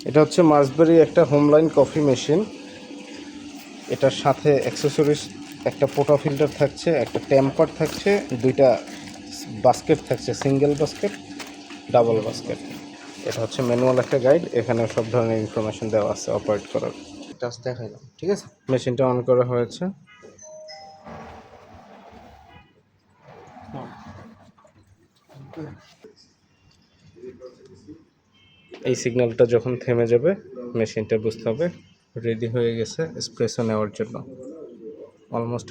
এটা হচ্ছে মার্সবেরি একটা হোমলাইন কফি মেশিন। এটার সাথে অ্যাক্সেসরিজ একটা পোটা ফিল্টার থাকছে, একটা টেম্পার থাকছে, দুইটা বাস্কেট থাকছে, সিঙ্গেল বাস্কেট, ডাবল বাস্কেট। এটা হচ্ছে ম্যানুয়াল একটা গাইড, এখানে সব ধরনের ইনফরমেশন দেওয়া আছে অপারেট করার। জাস্ট দেখাইলাম, ঠিক আছে। মেশিনটা অন করা হয়েছে। এই সিগন্যালটা যখন থেমে যাবে মেশিনটা বুঝতে হবে রেডি হয়ে গেছে এসপ্রেসো নেওয়ার জন্য। অলমোস্ট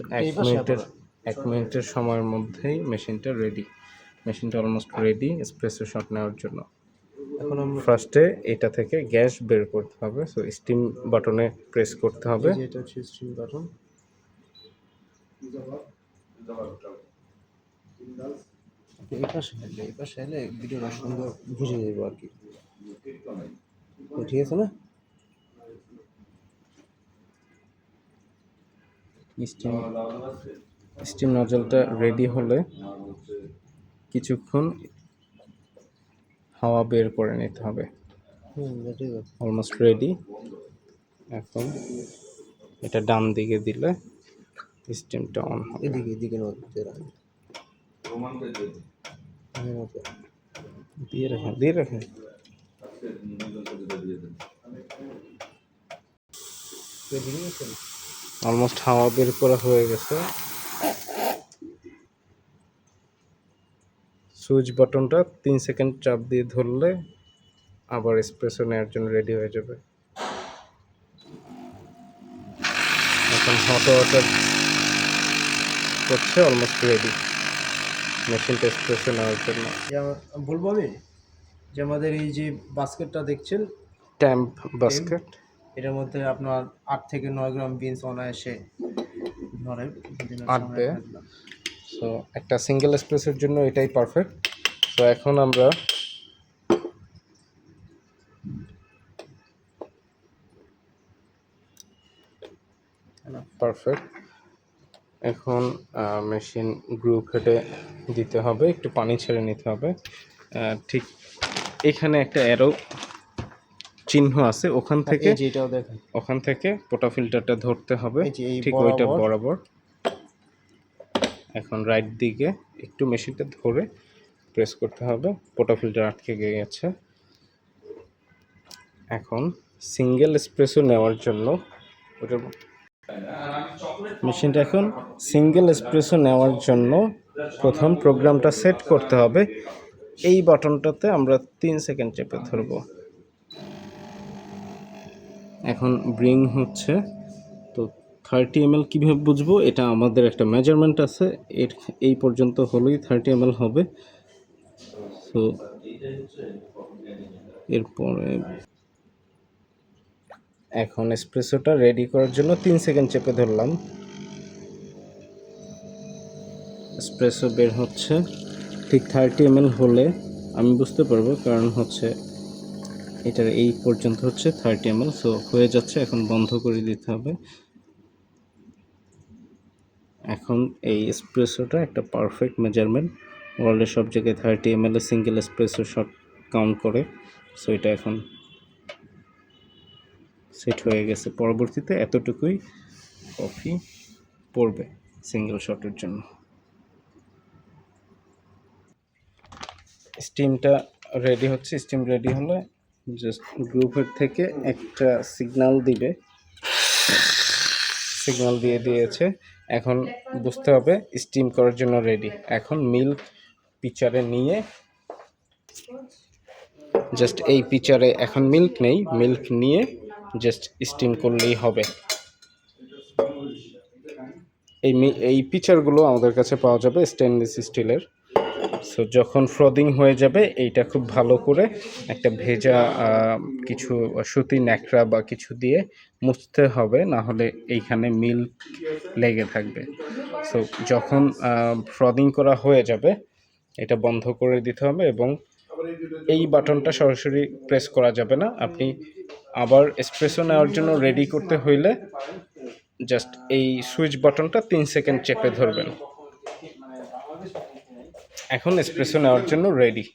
এক মিনিটের সময়ের মধ্যেই মেশিনটা রেডি। মেশিনটা অলমোস্ট রেডি এসপ্রেসো শট নেওয়ার জন্য। এখন আমরা ফার্স্টে এটা থেকে গ্যাস বের করতে হবে, সো স্টিম বাটনে প্রেস করতে হবে। এটা হচ্ছে স্টিম বাটন। এই পাশে এলে ভিডিওটা সুন্দর বুঝে যাবো আর কি, ঠিক আছে না? স্টিম নজলটা রেডি হলে কিছুক্ষণ হাওয়া বের করে নিতে হবে। ঠিক আছে, অলমোস্ট রেডি। এখন এটা ডান দিকে দিলে স্টিমটা অন হবে। এদিকে দিয়ে রাখেন। অলমোস্ট হাওয়া বের করা হয়ে গেছে। সুইচ বাটনটা 3 সেকেন্ড চাপ দিয়ে ধরলে আবার এসপ্রেসো নেওয়ার জন্য রেডি হয়ে যাবে। এখন হট ওয়াটার করছে, অলমোস্ট রেডি মেশিনটা এসপ্রেসো নেওয়ার জন্য। বলবো আমি যে আমাদের এই যে বাস্কেটটা দেখছেন, ট্যাম্প বাস্কেট, এটার মধ্যে আপনার 8 থেকে 9 গ্রাম বিনস অনায়াসে ধরে। 8 দেয়। সো একটা সিঙ্গেল এসপ্রেসোর জন্য এটাই পারফেক্ট। তো এখন আমরা এখন মেশিন গ্রুপ হেডে দিতে হবে, একটু পানি ছেড়ে নিতে হবে। ঠিক এখানে একটা অ্যারো চিহ্ন আছে, ওখান থেকে পোটা ফিল্টারটা ধরতে হবে, ঠিক ওইটা বরাবর। এখন রাইট দিকে একটু মেশিনটা ধরে প্রেস করতে হবে, পোটা ফিল্টার আটকে গেছে। এখন সিঙ্গেল এসপ্রেসো নেওয়ার জন্য মেশিনটা এখন সিঙ্গেল এসপ্রেসো নেওয়ার জন্য প্রথম প্রোগ্রামটা সেট করতে হবে। এই বাটনটাতে আমরা 3 সেকেন্ড চেপে ধরব। এখন ব্রিং হচ্ছে, তো 30 ml কীভাবে বুঝবো? এটা আমাদের একটা মেজারমেন্ট আছে, এই পর্যন্ত হলেই 30 ml হবে। তো এরপরে এখন এসপ্রেসোটা রেডি করার জন্য 3 সেকেন্ড চেপে ধরলাম, এসপ্রেসো বের হচ্ছে। ঠিক 30 ml হলে আমি বুঝতে পারবো, কারণ হচ্ছে এটার এই পর্যন্ত হচ্ছে 30 ml। সো হয়ে যাচ্ছে, এখন বন্ধ করে দিতে হবে। এখন এই এসপ্রেসোটা একটা পারফেক্ট মেজারমেন্ট, ওয়ার্ল্ডের সব জায়গায় 30 ml single espresso shot count করে। সো এটা এখন সেট হয়ে গেছে। পরবর্তীতে এতটুকুই কফি পড়বে সিঙ্গেল শটের জন্য। স্টিমটা রেডি হচ্ছে। স্টিম রেডি হলে জাস্ট গ্রুপের থেকে একটা সিগন্যাল দিবে, সিগন্যাল দিয়ে দিয়েছে। এখন বুঝতে হবে স্টিম করার জন্য রেডি। এখন মিল্ক পিচারে নিয়ে জাস্ট এই পিচারে এখন মিল্ক নেই, মিল্ক নিয়ে জাস্ট স্টিম করলেই হবে। এই পিচারগুলো আমাদের কাছে পাওয়া যাবে স্টেনলেস স্টিলের। সো যখন ফ্রদিং হয়ে যাবে, এইটা খুব ভালো করে একটা ভেজা কিছু সুতি ন্যাকড়া বা কিছু দিয়ে মুছতে হবে, না হলে এইখানে মিল্ক লেগে থাকবে। সো যখন ফ্রদিং করা হয়ে যাবে, এটা বন্ধ করে দিতে হবে এবং এই বাটনটা সরাসরি প্রেস করা যাবে না। আপনি আবার এসপ্রেসো নেওয়ার জন্য রেডি করতে হইলে জাস্ট এই সুইচ বাটনটা 3 সেকেন্ড চেপে ধরবেন। এখন এসপ্রেসো নেওয়ার জন্য রেডি।